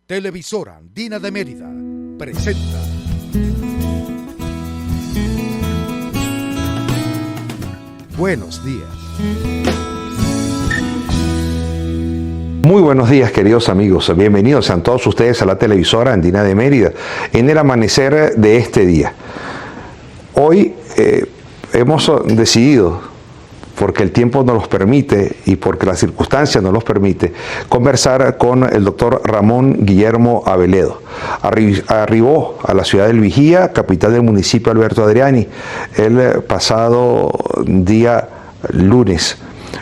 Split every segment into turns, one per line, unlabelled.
Televisora Andina de Mérida presenta Buenos Días.
Muy buenos días, queridos amigos. Bienvenidos sean todos ustedes a la televisora Andina de Mérida en el amanecer de este día. Hoy hemos decidido, porque el tiempo nos los permite y porque las circunstancias nos los permite, conversar con el doctor Ramón Guillermo Aveledo. Arribó a la ciudad del Vigía, capital del municipio Alberto Adriani, el pasado día lunes.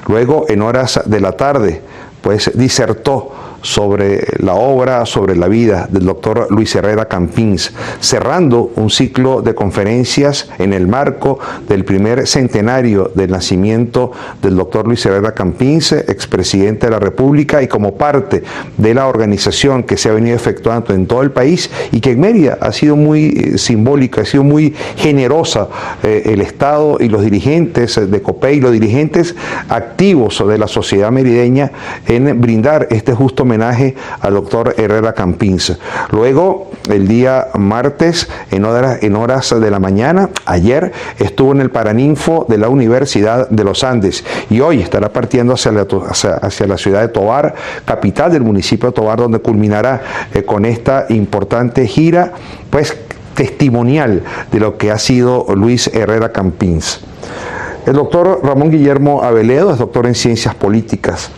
Luego, en horas de la tarde, pues disertó sobre la obra, sobre la vida del doctor Luis Herrera Campins, cerrando un ciclo de conferencias en el marco del primer centenario del nacimiento del doctor Luis Herrera Campins, expresidente de la República, y como parte de la organización que se ha venido efectuando en todo el país y que en Mérida ha sido muy simbólica, ha sido muy generosa el Estado y los dirigentes de COPEI, los dirigentes activos de la sociedad merideña en brindar este justo homenaje al doctor Herrera Campins. Luego, el día martes, en horas de la mañana, ayer, estuvo en el Paraninfo de la Universidad de los Andes y hoy estará partiendo hacia la ciudad de Tovar, capital del municipio de Tovar, donde culminará con esta importante gira, pues testimonial de lo que ha sido Luis Herrera Campins. El doctor Ramón Guillermo Aveledo es doctor en Ciencias Políticas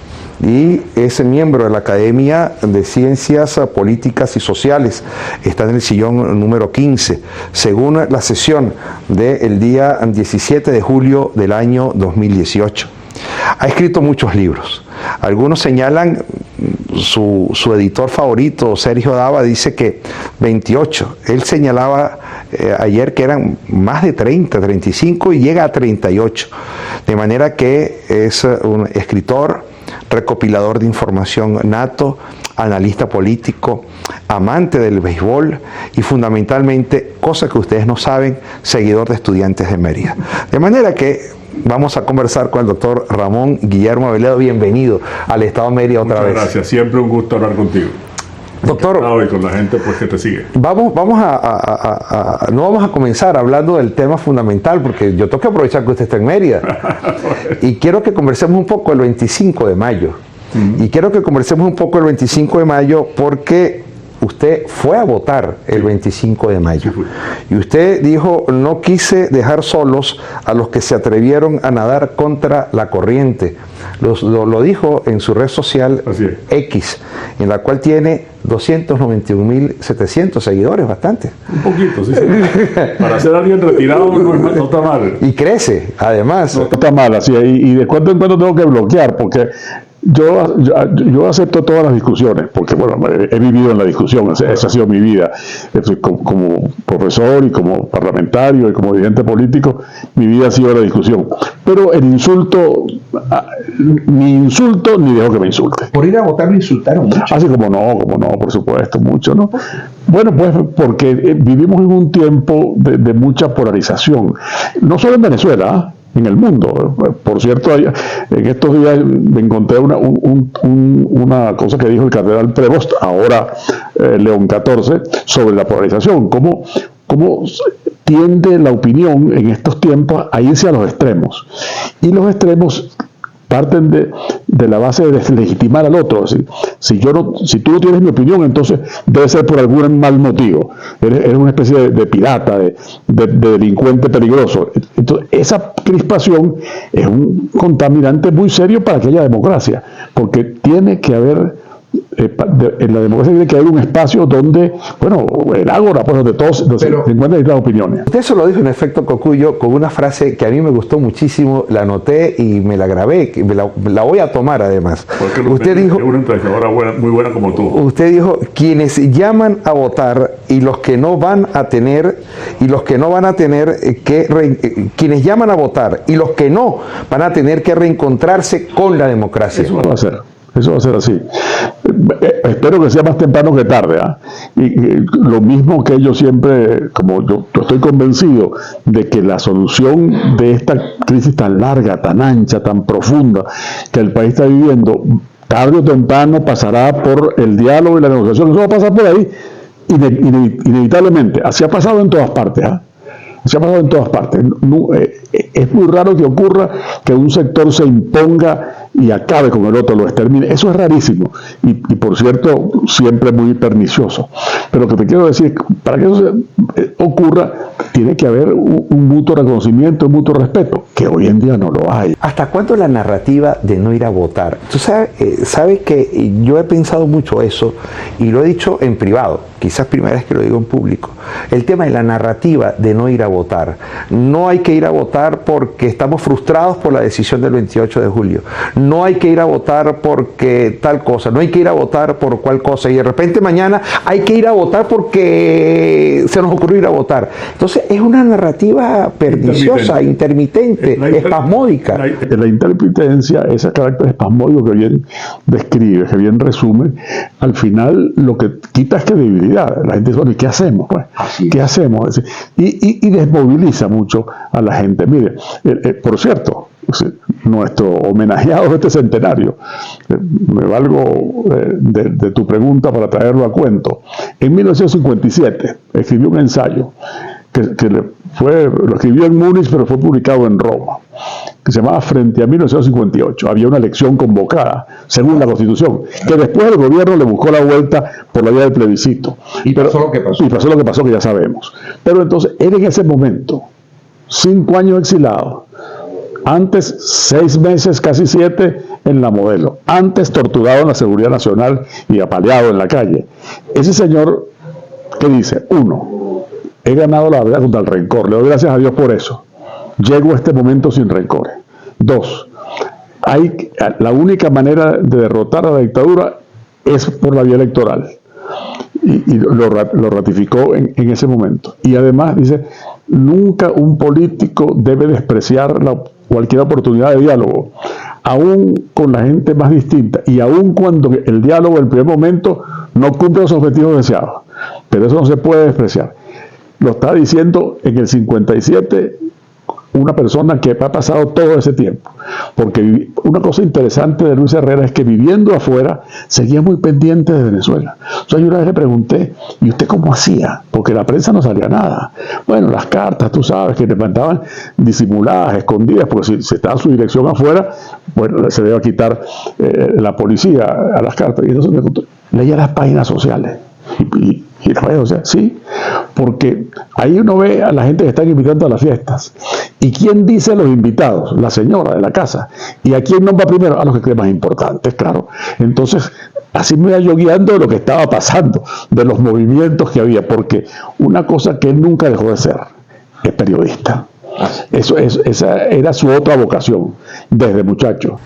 y es miembro de la Academia de Ciencias Políticas y Sociales. Está en el sillón número 15, según la sesión del día 17 de julio del año 2018. Ha escrito muchos libros. Algunos señalan, su editor favorito, Sergio Dava, dice que 28. Él señalaba ayer que eran más de 30, 35 y llega a 38. De manera que es un escritor, recopilador de información nato, analista político, amante del béisbol y fundamentalmente, cosa que ustedes no saben, seguidor de Estudiantes de Mérida. De manera que vamos a conversar con el doctor Ramón Guillermo Aveledo. Bienvenido al Estado de Mérida otra vez.
Muchas gracias, siempre un gusto hablar contigo.
Doctor,
y con la gente pues, que te sigue.
no vamos a comenzar hablando del tema fundamental, porque yo tengo que aprovechar que usted está en Mérida. Y quiero que conversemos un poco el 25 de mayo. Y quiero que conversemos un poco el 25 de mayo porque usted fue a votar el 25 de mayo. Y usted dijo, no quise dejar solos a los que se atrevieron a nadar contra la corriente. Lo dijo en su red social X, en la cual tiene 291.700 seguidores, bastante.
Un poquito, sí. Para ser alguien retirado no está mal.
Y crece, además.
No está mal, así. Y de cuando en cuando tengo que bloquear, porque yo acepto todas las discusiones, porque bueno, he vivido en la discusión, esa ha sido mi vida. Como profesor y como parlamentario y como dirigente político, mi vida ha sido la discusión. Pero el insulto, ni insulto ni dejo que me insulte.
Por ir a votar me insultaron mucho.
Así como no, por supuesto, mucho, ¿no? Bueno, pues porque vivimos en un tiempo de mucha polarización, no solo en Venezuela, en el mundo. Por cierto, en estos días me encontré una cosa que dijo el cardenal Prevost, ahora León XIV, sobre la polarización, cómo tiende la opinión en estos tiempos a irse a los extremos. Y los extremos parten de la base de deslegitimar al otro. Si tú no tienes mi opinión, entonces debe ser por algún mal motivo. Eres una especie de pirata, de delincuente peligroso. Entonces, esa crispación es un contaminante muy serio para aquella democracia, porque tiene que haber, en la democracia tiene que haber un espacio donde, bueno, el ágora, pues donde todos se encuentran las opiniones.
Usted eso lo dijo en efecto Cocuyo con una frase que a mí me gustó muchísimo, la anoté y me la grabé, la voy a tomar además.
Porque
usted dijo,
es una entrevistadora muy buena como tú.
Usted dijo, quienes llaman a votar y los que no van a tener, quienes llaman a votar y los que no van a tener que reencontrarse con la democracia.
Eso va a ser. Eso va a ser así. Espero que sea más temprano que tarde. Y lo mismo que yo siempre, como yo estoy convencido de que la solución de esta crisis tan larga, tan ancha, tan profunda que el país está viviendo tarde o temprano pasará por el diálogo y la negociación, eso va a pasar por ahí, inevitablemente. Así ha pasado en todas partes, ¿eh? Se ha pasado en todas partes. Es muy raro que ocurra que un sector se imponga y acabe con el otro, lo extermine. Eso es rarísimo y por cierto, siempre muy pernicioso. Pero lo que te quiero decir, para que eso ocurra, tiene que haber un mutuo reconocimiento, un mutuo respeto, que hoy en día no lo hay.
¿Hasta cuándo la narrativa de no ir a votar? Tú sabes que yo he pensado mucho eso y lo he dicho en privado, quizás primera vez que lo digo en público. El tema de la narrativa de no ir a votar. No hay que ir a votar porque estamos frustrados por la decisión del 28 de julio. No hay que ir a votar porque tal cosa. No hay que ir a votar por cual cosa. Y de repente mañana hay que ir a votar porque se nos ocurrió ir a votar. Entonces es una narrativa perniciosa, intermitente, espasmódica.
La intermitencia, ese carácter espasmódico que bien describe, que bien resume, al final lo que quita es credibilidad. La gente dice, bueno, ¿y qué hacemos? Pues? ¿Qué hacemos? Y desmoviliza mucho a la gente. Mire, por cierto, nuestro homenajeado de este centenario, me valgo de tu pregunta para traerlo a cuento. En 1957 escribió un ensayo que lo escribió en Múnich, pero fue publicado en Roma, que se llamaba Frente a 1958. Había una elección convocada, según la Constitución, que después el gobierno le buscó la vuelta por la vía del plebiscito. Y pasó lo que pasó, que ya sabemos. Pero entonces, él en ese momento, 5 años exilado, antes 6 meses, casi 7, en la Modelo, antes torturado en la Seguridad Nacional y apaleado en la calle. Ese señor, ¿qué dice? 1, he ganado la batalla contra el rencor, le doy gracias a Dios por eso. Llego a este momento sin rencores. 2, la única manera de derrotar a la dictadura es por la vía electoral. Y lo ratificó en ese momento. Y además dice, nunca un político debe despreciar cualquier oportunidad de diálogo, aún con la gente más distinta, y aún cuando el diálogo en el primer momento no cumple los objetivos deseados. Pero eso no se puede despreciar. Lo está diciendo en el 57 una persona que ha pasado todo ese tiempo. Porque una cosa interesante de Luis Herrera es que viviendo afuera seguía muy pendiente de Venezuela. Yo una vez le pregunté, ¿y usted cómo hacía? Porque la prensa no salía nada. Bueno, las cartas, tú sabes, que le mandaban disimuladas, escondidas, porque si estaba su dirección afuera, bueno, se le iba a quitar la policía a las cartas. Y entonces me contó, leía las páginas sociales. Y las redes sociales, sí, porque ahí uno ve a la gente que están invitando a las fiestas. ¿Y quién dice a los invitados? La señora de la casa. ¿Y a quién nombra primero? A los que creen más importantes, claro. Entonces, así me iba yo guiando de lo que estaba pasando, de los movimientos que había, porque una cosa que él nunca dejó de ser es periodista. Esa era su otra vocación, desde muchacho.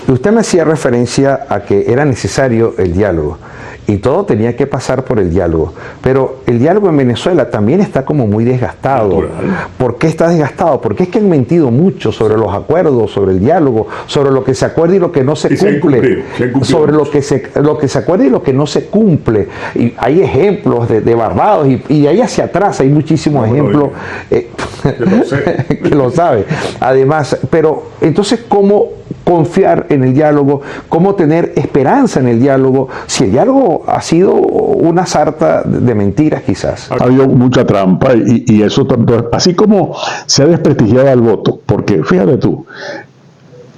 Usted me hacía referencia a que era necesario el diálogo y todo tenía que pasar por el diálogo, pero el diálogo en Venezuela también está como muy desgastado. ¿Por qué está desgastado? Porque es que han mentido mucho sobre los acuerdos, sobre el diálogo, sobre lo que se acuerda y lo que no se cumple, sobre lo que se acuerda y lo que no se cumple. Y hay ejemplos de Barbados y de ahí hacia atrás hay muchísimos ejemplos que lo sabe. Además, pero entonces, ¿cómo confiar en el diálogo? ¿Cómo tener esperanza en el diálogo si el diálogo ha sido una sarta de mentiras quizás?
Ha habido mucha trampa y eso tanto, así como se ha desprestigiado al voto, porque fíjate tú,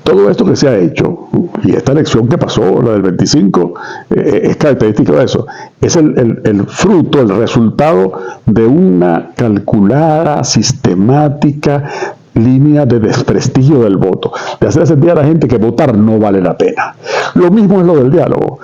todo esto que se ha hecho, y esta elección que pasó, la del 25, es característica de eso, es el fruto, el resultado de una calculada, sistemática línea de desprestigio del voto, de hacer sentir a la gente que votar no vale la pena. Lo mismo es lo del diálogo.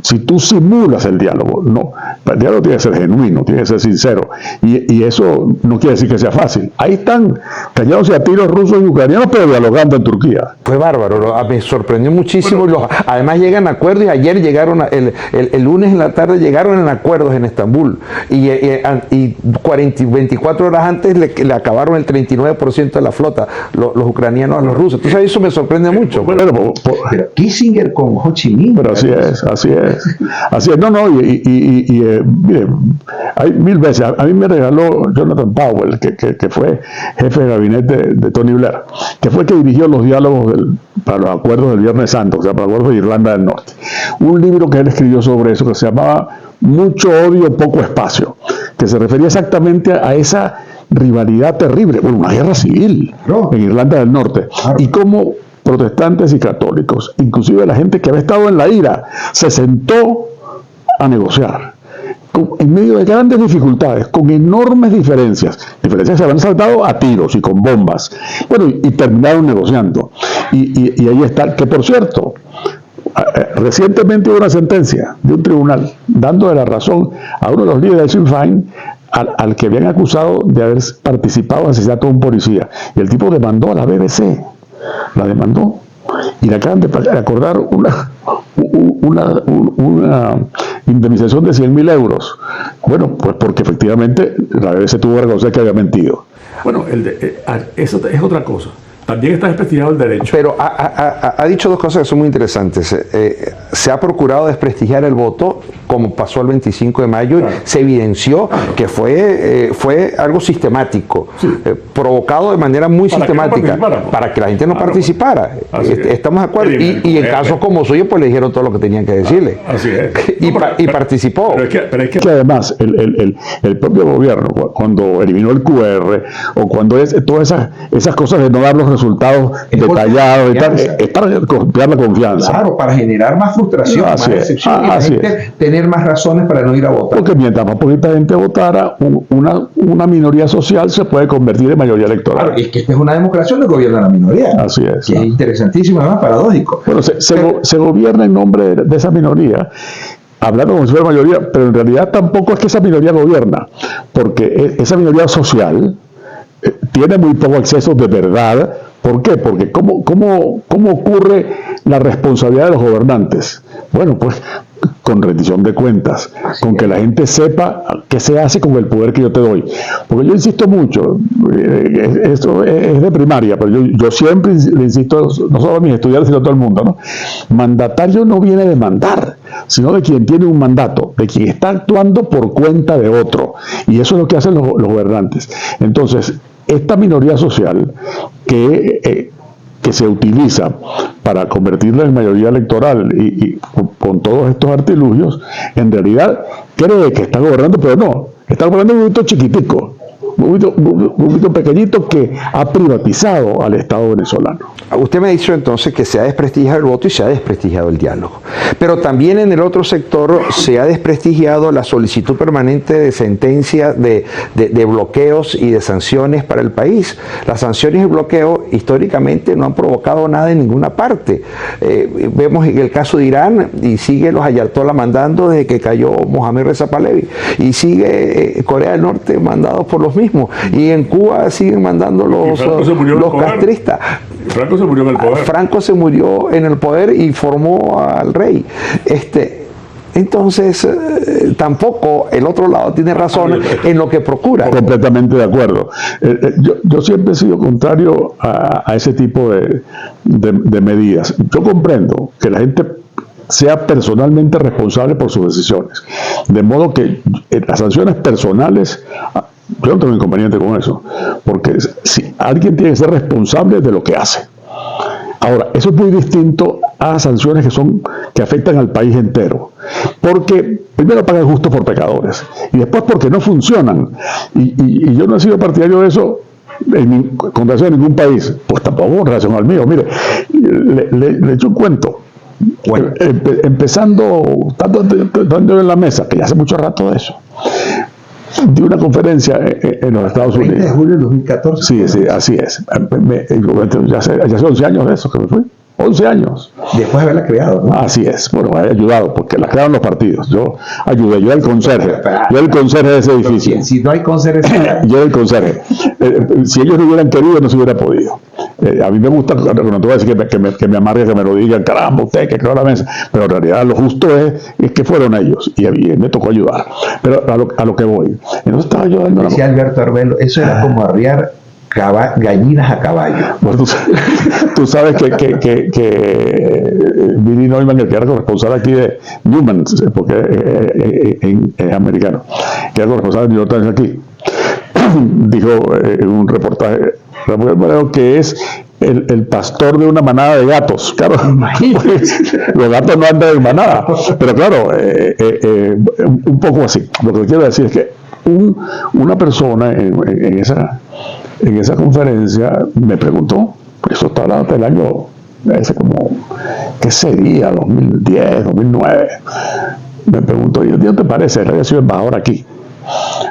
Si tú simulas el diálogo, no, el diálogo tiene que ser genuino, tiene que ser sincero, y eso no quiere decir que sea fácil. Ahí están callados y a tiros rusos y ucranianos, pero dialogando en Turquía.
Fue bárbaro, me sorprendió muchísimo. Bueno, además llegan a acuerdos y ayer llegaron, el lunes en la tarde llegaron en acuerdos en Estambul y 24 horas antes le acabaron el 39% 10% de la flota, los ucranianos a los rusos. Entonces eso me sorprende mucho.
Pero Kissinger con Ho Chi Minh.
Pero así es. No, mire, hay mil veces. A mí me regaló Jonathan Powell, que fue jefe de gabinete de Tony Blair, que fue el que dirigió los diálogos para los acuerdos del Viernes Santo, o sea, para los acuerdos de Irlanda del Norte. Un libro que él escribió sobre eso, que se llamaba Mucho odio, poco espacio, que se refería exactamente a esa rivalidad terrible, bueno, una guerra civil en Irlanda del Norte, y cómo protestantes y católicos, inclusive la gente que había estado en la ira, se sentó a negociar en medio de grandes dificultades, con enormes diferencias que se habían saltado a tiros y con bombas, bueno, y terminaron negociando, y ahí está, que por cierto, recientemente hubo una sentencia de un tribunal dándole la razón a uno de los líderes de Sinn Féin al que habían acusado de haber participado en el asesinato de un policía, y el tipo demandó a la BBC, la demandó, y le acaban de acordar una indemnización de 100.000 euros. Bueno, pues porque efectivamente la BBC tuvo que reconocer que había mentido.
Bueno, eso es otra cosa. También está desprestigiado el derecho.
Pero ha dicho dos cosas que son muy interesantes. Se ha procurado desprestigiar el voto, como pasó el 25 de mayo, claro. Se evidenció que fue algo sistemático, sí. Provocado de manera muy sistemática, para que la gente no participara. Estamos de acuerdo. Y en casos como suyo, pues le dijeron todo lo que tenían que decirle.
Así es.
Y participó.
Pero es que además, el propio gobierno, cuando eliminó el QR, o cuando todas esas cosas de no dar los resultados detallados y tal, es para copiar la confianza.
Claro, para generar más frustración, más decepción, y la gente tener más razones para no ir a votar.
Porque mientras más poquita gente votara, una minoría social se puede convertir en mayoría electoral.
Claro, es que esta es una democracia donde gobierna la minoría.
Así es.
Que es interesantísimo, además paradójico.
Bueno, se gobierna en nombre de esa minoría, hablando como si fuera mayoría, pero en realidad tampoco es que esa minoría gobierna, porque esa minoría social tiene muy poco acceso de verdad. ¿Por qué? Porque ¿cómo ocurre la responsabilidad de los gobernantes? Bueno, pues con rendición de cuentas, con que la gente sepa qué se hace con el poder que yo te doy. Porque yo insisto mucho, esto es de primaria, pero yo siempre le insisto, no solo a mis estudiantes, sino a todo el mundo, ¿no? Mandatario no viene de mandar, sino de quien tiene un mandato, de quien está actuando por cuenta de otro. Y eso es lo que hacen los gobernantes. Entonces, esta minoría social que se utiliza para convertirla en mayoría electoral y con todos estos artilugios, en realidad cree que está gobernando, pero no, está gobernando un movimiento chiquitico, un movimiento pequeñito que ha privatizado al Estado venezolano.
Usted me ha dicho entonces que se ha desprestigiado el voto y se ha desprestigiado el diálogo. Pero también en el otro sector se ha desprestigiado la solicitud permanente de sentencia de bloqueos y de sanciones para el país. Las sanciones y bloqueo históricamente no han provocado nada en ninguna parte. Vemos el caso de Irán y sigue los ayatolás mandando desde que cayó Mohamed Reza Pahlavi. Y sigue Corea del Norte mandados por los mismos. Y en Cuba siguen mandando los castristas.
Franco se murió en el poder.
Franco se murió en el poder y formó al rey. Entonces, tampoco el otro lado tiene razón en lo que procura.
Completamente de acuerdo. Yo siempre he sido contrario a ese tipo de medidas. Yo comprendo que la gente sea personalmente responsable por sus decisiones. De modo que las sanciones personales, yo no tengo inconveniente con eso, porque si alguien tiene que ser responsable de lo que hace. Ahora, eso es muy distinto a sanciones que afectan al país entero, porque primero pagan justo por pecadores y después porque no funcionan, y yo no he sido partidario de eso con relación a ningún país, pues tampoco con relación al mío. Mire, le echo un cuento. Bueno, empezando, dando en la mesa, que ya hace mucho rato de eso, di una conferencia en los Estados Unidos.
20 de julio de 2014.
Sí, así es. Ya hace 11 años de eso que me fui. 11 años.
Después de haberla creado, ¿no?
Así es. Bueno, he ayudado, porque la crearon los partidos. Yo ayudé, yo era el conserje. Yo era el conserje de ese edificio.
Si no hay conserje,
yo era el conserje. Si ellos no hubieran querido, no se hubiera podido. A mí me gusta, no te voy a decir que me amargue, que me lo digan, caramba, usted que creó la mesa. Pero en realidad lo justo es que fueron ellos. Y a mí me tocó ayudar. Pero a lo que voy. Entonces estaba yo dando
decía Alberto Arbelo, eso era como arriar gallinas a caballo.
Bueno, tú sabes que Billy Neumann, el que era corresponsal aquí de Newman, porque es americano, que era corresponsal de New York Times aquí, dijo en un reportaje que es el pastor de una manada de gatos. Claro, los gatos no andan en manada, pero claro, un poco así. Lo que quiero decir es que una persona en esa conferencia me preguntó, eso está hablando del año ese como, ¿qué sería? 2010, 2009. Me preguntó, ¿y a ti no te parece? Él había sido embajador aquí.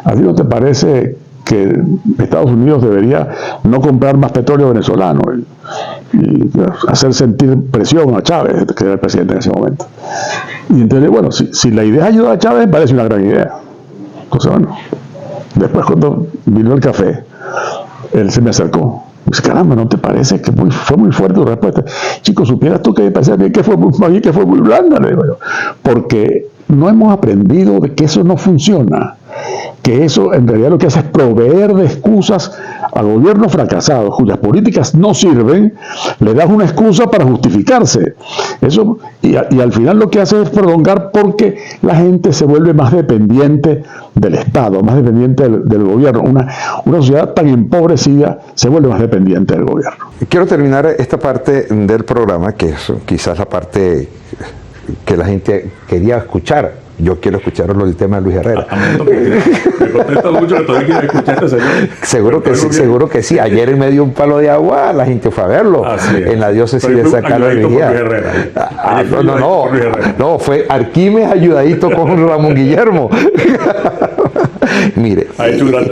¿A ti no te parece que Estados Unidos debería no comprar más petróleo venezolano y hacer sentir presión a Chávez, que era el presidente en ese momento? Y entonces, bueno, si la idea es ayudar a Chávez, me parece una gran idea. Entonces, bueno, después cuando vino el café, él se me acercó. Me dice, caramba, ¿no te parece que fue muy fuerte tu respuesta? Chico, supieras tú que me parecía que fue muy blanda, le digo yo. Porque no hemos aprendido de que eso no funciona. Que eso en realidad lo que hace es proveer de excusas a gobiernos fracasados cuyas políticas no sirven, le das una excusa para justificarse. Eso, y al final lo que hace es prolongar, porque la gente se vuelve más dependiente del Estado, más dependiente del gobierno. Una sociedad tan empobrecida se vuelve más dependiente del gobierno.
Quiero terminar esta parte del programa, que es quizás la parte que la gente quería escuchar. Yo quiero escuchar el tema de Luis Herrera.
Me contesta mucho que todavía quiere escuchar a este señor.
Seguro que sí. Ayer en medio de un palo de agua la gente fue a verlo en la diócesis de San Carlos de Vigía. No, fue Arquímedes ayudadito con Ramón Guillermo. Mire,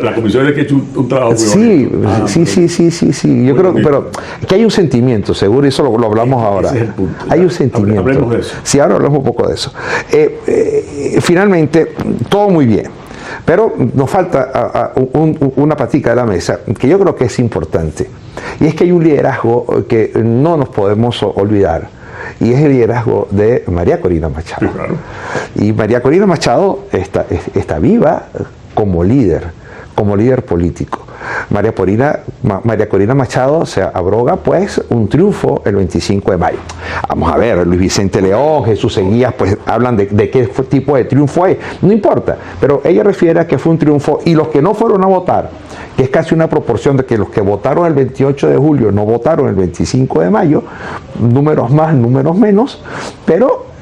la comisión ha hecho un trabajo
muy bonito. Sí. Yo creo pero que hay un sentimiento, seguro, y eso lo hablamos ahora.
Ese es el punto.
Hay un sentimiento.
Hablemos de eso.
Sí, ahora hablamos un poco de eso. Finalmente, todo muy bien, pero nos falta una patica de la mesa que yo creo que es importante, y es que hay un liderazgo que no nos podemos olvidar, y es el liderazgo de María Corina Machado.
Sí, claro.
Y María Corina Machado está viva como líder político. María Corina Machado se abroga pues un triunfo el 25 de mayo. Vamos a ver, Luis Vicente León, Jesús Eguías, pues hablan de qué tipo de triunfo es. No importa, pero ella refiere a que fue un triunfo, y los que no fueron a votar, que es casi una proporción de que los que votaron el 28 de julio no votaron el 25 de mayo, números más, números menos, pero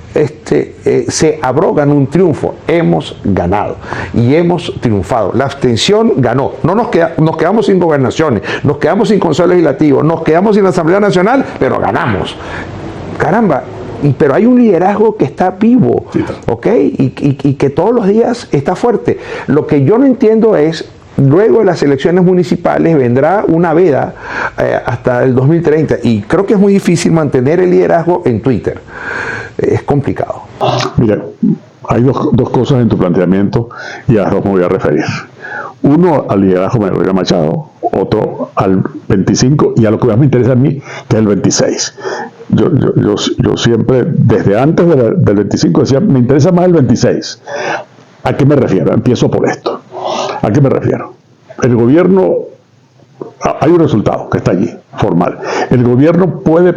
se abrogan un triunfo. Hemos ganado y hemos triunfado. La abstención ganó. No nos quedamos sin gobernaciones, nos quedamos sin consejo legislativo, nos quedamos sin la Asamblea Nacional, pero ganamos. Caramba. Pero hay un liderazgo que está vivo, ¿ok? Y que todos los días está fuerte. Lo que yo no entiendo es, luego de las elecciones municipales vendrá una veda hasta el 2030, y creo que es muy difícil mantener el liderazgo en Twitter. Es complicado.
Mira, hay dos cosas en tu planteamiento, y a las dos me voy a referir. Uno al liderazgo de María Machado, otro al 25, y a lo que más me interesa a mí, que es el 26. Yo siempre, desde antes del 25, decía, me interesa más el 26. ¿A qué me refiero? Empiezo por esto. ¿A qué me refiero? El gobierno, hay un resultado que está allí, formal. El gobierno puede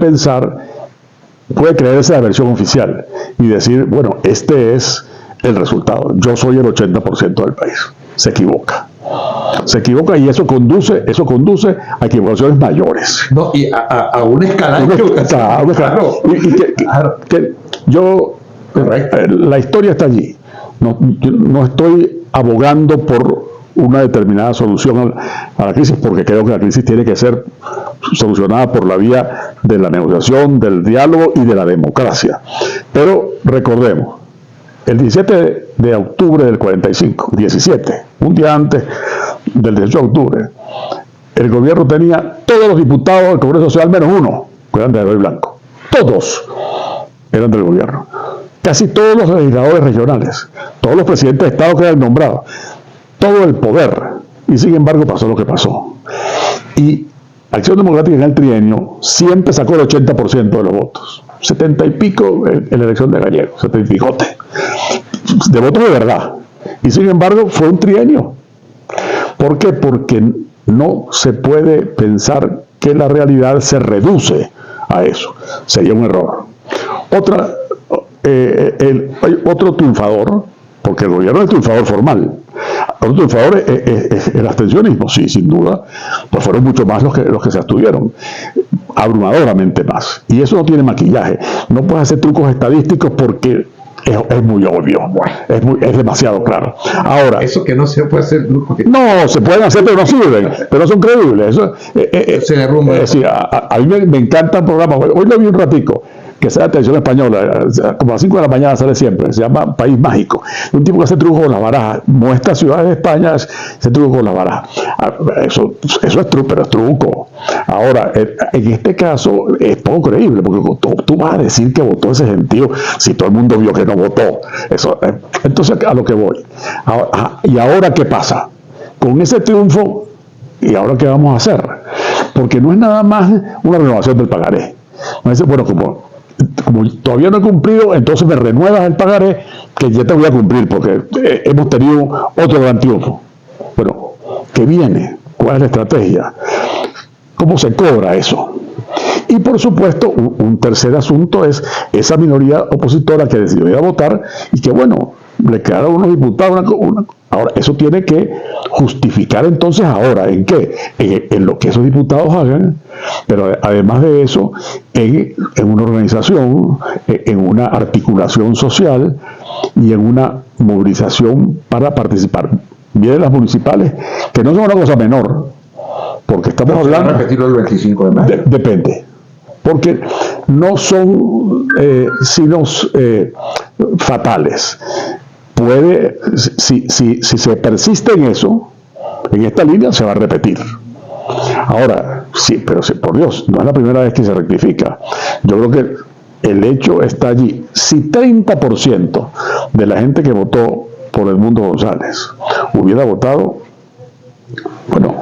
creerse la versión oficial y decir, bueno, este es el resultado. Yo soy el 80% del país. Se equivoca, y eso conduce a equivocaciones mayores.
No, y a una escala.
La historia está allí. No estoy abogando por una determinada solución a la crisis, porque creo que la crisis tiene que ser solucionada por la vía de la negociación, del diálogo y de la democracia. Pero recordemos, el 17 de octubre del 45, 17, un día antes del 18 de octubre, el gobierno tenía todos los diputados del Congreso Nacional menos uno, que eran de Eloy Blanco. Todos eran del gobierno. Casi todos los legisladores regionales, todos los presidentes de Estado que eran nombrados, todo el poder. Y sin embargo pasó lo que pasó. Y Acción Democrática en el trienio siempre sacó el 80% de los votos. 70 y pico en la elección de Gallego, 70 y picote. De votos de verdad. Y sin embargo fue un trienio. ¿Por qué? Porque No se puede pensar que la realidad se reduce a eso. Sería un error. Otro triunfador, porque el gobierno es triunfador formal. Otro triunfador es el abstencionismo, sí, sin duda, pues fueron mucho más los que se abstuvieron, abrumadoramente más. Y eso no tiene maquillaje. No puedes hacer trucos estadísticos porque es muy obvio, es demasiado claro. Ahora,
eso que no se puede hacer.
No, se pueden hacer, pero no sirven, pero no son creíbles. Eso,
se derrumba.
Sí, a mí me encanta el programa. Hoy lo vi un ratico, que sea de televisión española, como a las 5 de la mañana sale siempre, se llama País Mágico. Un tipo que hace truco con las barajas, muestra ciudades de España, hace truco con las barajas. Eso es truco, pero es truco. Ahora, en este caso es poco creíble, porque tú vas a decir que votó ese gentío si todo el mundo vio que no votó. Entonces, a lo que voy. ¿Y ahora qué pasa? Con ese triunfo, ¿y ahora qué vamos a hacer? Porque no es nada más una renovación del pagaré. No es, bueno, como todavía no he cumplido, entonces me renuevas el pagaré que ya te voy a cumplir, porque hemos tenido otro gran triunfo. Bueno, ¿qué viene? ¿Cuál es la estrategia? ¿Cómo se cobra eso? Y por supuesto, un tercer asunto es esa minoría opositora que decidió ir a votar y que, bueno, le quedaron unos diputados. Ahora, eso tiene que justificar entonces ahora, ¿en qué? En lo que esos diputados hagan, pero además de eso, en una organización, en una articulación social y en una movilización para participar. Vienen las municipales, que no son una cosa menor, porque estamos hablando...
¿Se va a repetirlo el 25 de mayo?
Depende. Porque no son signos fatales. Puede, si se persiste en eso, en esta línea se va a repetir. Ahora, sí, pero por Dios, no es la primera vez que se rectifica. Yo creo que el hecho está allí. Si 30% de la gente que votó por Edmundo González hubiera votado, bueno,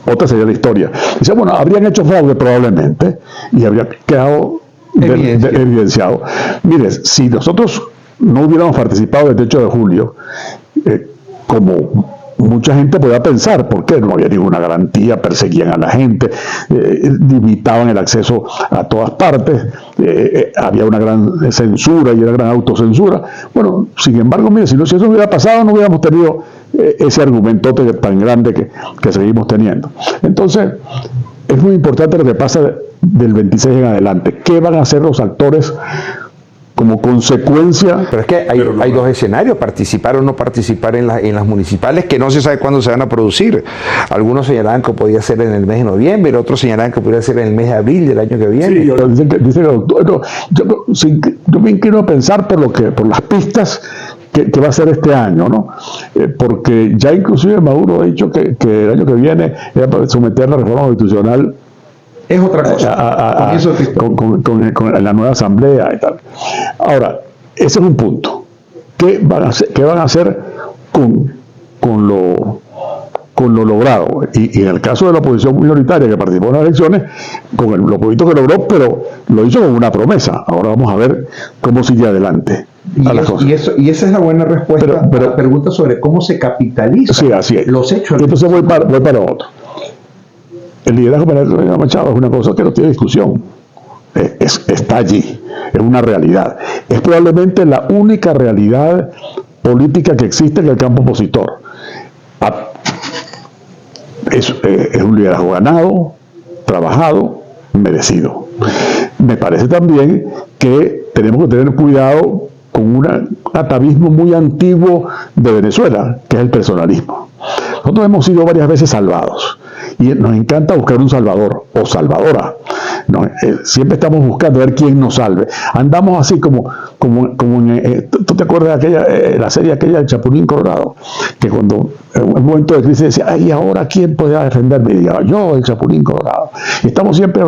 otra sería la historia. Dice, bueno, habrían hecho fraude probablemente y habría quedado evidenciado. Mire, si nosotros no hubiéramos participado del 8 de julio, como mucha gente podía pensar, porque no había ninguna garantía, perseguían a la gente, limitaban el acceso a todas partes, había una gran censura y una gran autocensura. Bueno, sin embargo, mire, si eso hubiera pasado, no hubiéramos tenido ese argumentote tan grande que seguimos teniendo. Entonces, es muy importante lo que pasa del 26 en adelante. ¿Qué van a hacer los actores como consecuencia?
Pero es que hay dos escenarios: participar o no participar en las municipales, que no se sabe cuándo se van a producir. Algunos señalaban que podía ser en el mes de noviembre, otros señalaban que podría ser en el mes de abril del año que viene.
Sí, dicen que yo me inclino a pensar por las pistas que va a ser este año, ¿no? Porque ya inclusive Maduro ha dicho que el año que viene va a someter la reforma constitucional.
Es otra cosa.
Con la nueva asamblea y tal. Ahora, ese es un punto. ¿Qué van a hacer con lo logrado? Y en el caso de la oposición minoritaria que participó en las elecciones, con lo poquito que logró, pero lo hizo con una promesa. Ahora vamos a ver cómo sigue adelante.
Y esa es la buena respuesta a la pregunta sobre cómo se capitalizan los hechos.
Entonces voy para otro. El liderazgo de Machado es una cosa que no tiene discusión. Está allí, es una realidad. Es probablemente la única realidad política que existe en el campo opositor. Es un liderazgo ganado, trabajado, merecido. Me parece también que tenemos que tener cuidado con un atavismo muy antiguo de Venezuela, que es el personalismo. Nosotros hemos sido varias veces salvados y nos encanta buscar un salvador o salvadora. ¿No? Siempre estamos buscando ver quién nos salve. Andamos así como en, ¿tú te acuerdas de la serie aquella del Chapulín Colorado? Que cuando en un momento de crisis decía, ay, ¿ahora quién podría defenderme? Y diga, yo, el Chapulín Colorado. Y estamos siempre,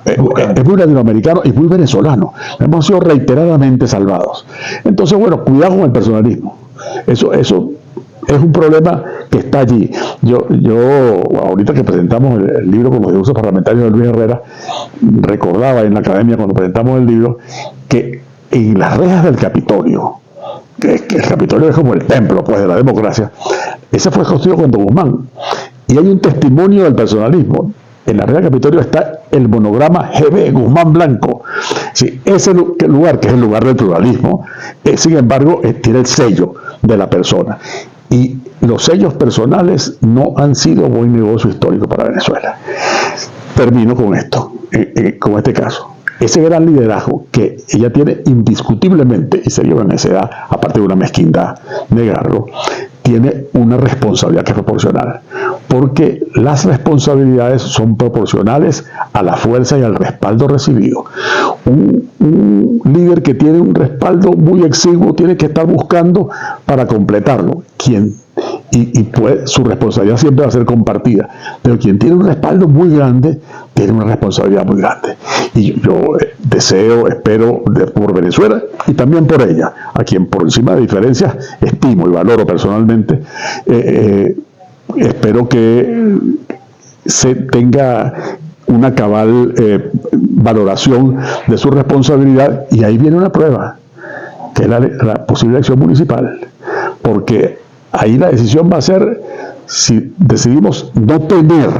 es muy latinoamericano y muy venezolano. Hemos sido reiteradamente salvados. Entonces, bueno, cuidado con el personalismo. Eso es un problema que está allí. Yo ahorita que presentamos el libro con los discursos parlamentarios de Luis Herrera, recordaba en la academia cuando presentamos el libro que en las rejas del Capitolio, que el Capitolio es como el templo pues de la democracia, ese fue construido con Guzmán. Y hay un testimonio del personalismo. En la Real Capitolio está el monograma GB Guzmán Blanco. Sí, ese lugar, que es el lugar del pluralismo, sin embargo, tiene el sello de la persona. Y los sellos personales no han sido buen negocio histórico para Venezuela. Termino con esto, con este caso. Ese gran liderazgo que ella tiene indiscutiblemente, y sería una necedad, aparte de una mezquindad, negarlo, tiene una responsabilidad que es proporcional, porque las responsabilidades son proporcionales a la fuerza y al respaldo recibido. Un líder que tiene un respaldo muy exiguo tiene que estar buscando para completarlo. Y pues, su responsabilidad siempre va a ser compartida, pero quien tiene un respaldo muy grande tiene una responsabilidad muy grande. Y yo deseo, espero por Venezuela y también por ella, a quien por encima de diferencias estimo y valoro personalmente, espero que se tenga una cabal valoración de su responsabilidad. Y ahí viene una prueba, que es la posible elección municipal, porque ahí la decisión va a ser si decidimos no tener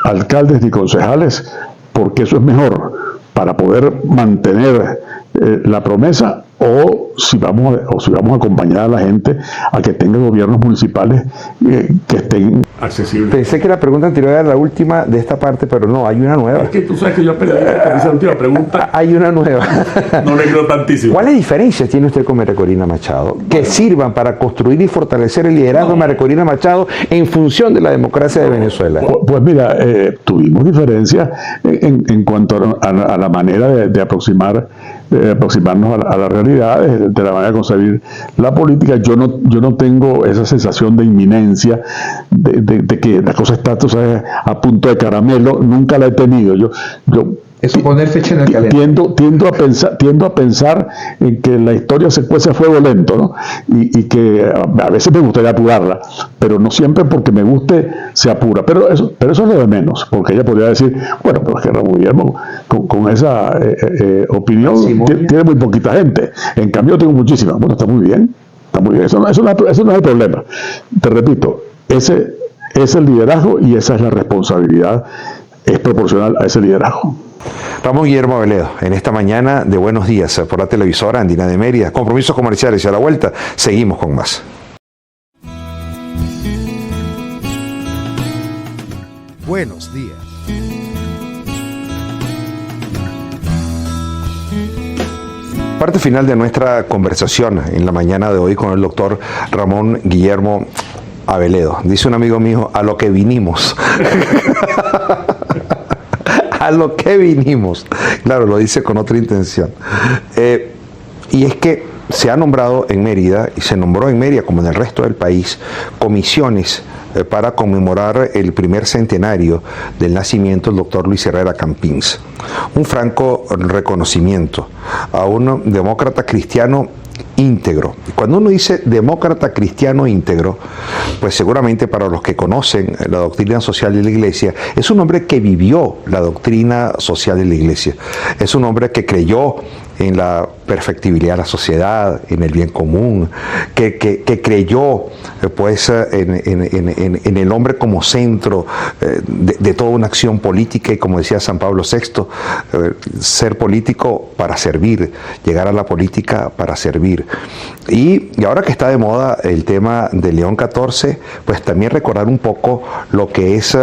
alcaldes ni concejales, porque eso es mejor para poder mantener la promesa, o si vamos a acompañar a la gente a que tenga gobiernos municipales que estén accesibles.
Pensé que la pregunta anterior era la última de esta parte, pero no, hay una nueva.
Es que tú sabes que yo perdí esa última pregunta.
Hay una nueva.
No le creo tantísimo.
¿Cuáles diferencias tiene usted con María Corina Machado que sirvan para construir y fortalecer el liderazgo de María Corina Machado en función de la democracia de Venezuela?
Pues mira, tuvimos diferencias en cuanto a la manera de aproximarnos a la realidad, de la manera de concebir la política. Yo no tengo esa sensación de inminencia, de que la cosa está, tú sabes, a punto de caramelo. Nunca la he tenido.
Eso, poner fecha en el calendario.
Tiendo a pensar en que la historia se cuece a fuego lento, ¿no? Y que a veces me gustaría apurarla, pero no siempre porque me guste se apura. Pero eso es lo de menos, porque ella podría decir, bueno, pero es que Ramón Guillermo con esa opinión tiene muy poquita gente. En cambio, tengo muchísima. Bueno, está muy bien. Eso no es el problema. Te repito, ese es el liderazgo y esa es la responsabilidad. Es proporcional a ese liderazgo.
Ramón Guillermo Aveledo, en esta mañana de Buenos Días por la televisora Andina de Mérida. Compromisos comerciales y a la vuelta seguimos con más.
Buenos días.
Parte final de nuestra conversación en la mañana de hoy con el doctor Ramón Guillermo Aveledo. Dice un amigo mío, a lo que vinimos. A lo que vinimos. Claro, lo dice con otra intención. Y es que se ha nombrado en Mérida, y se nombró en Mérida como en el resto del país, comisiones para conmemorar el primer centenario del nacimiento del doctor Luis Herrera Campins. Un franco reconocimiento a un demócrata cristiano íntegro. Cuando uno dice demócrata cristiano íntegro, pues seguramente para los que conocen la doctrina social de la Iglesia, es un hombre que vivió la doctrina social de la Iglesia. Es un hombre que creyó en la perfectibilidad de la sociedad, en el bien común, que creyó pues en el hombre como centro de toda una acción política, y como decía San Pablo VI, ser político para servir, llegar a la política para servir. Y ahora que está de moda el tema de León XIV, pues también recordar un poco lo que es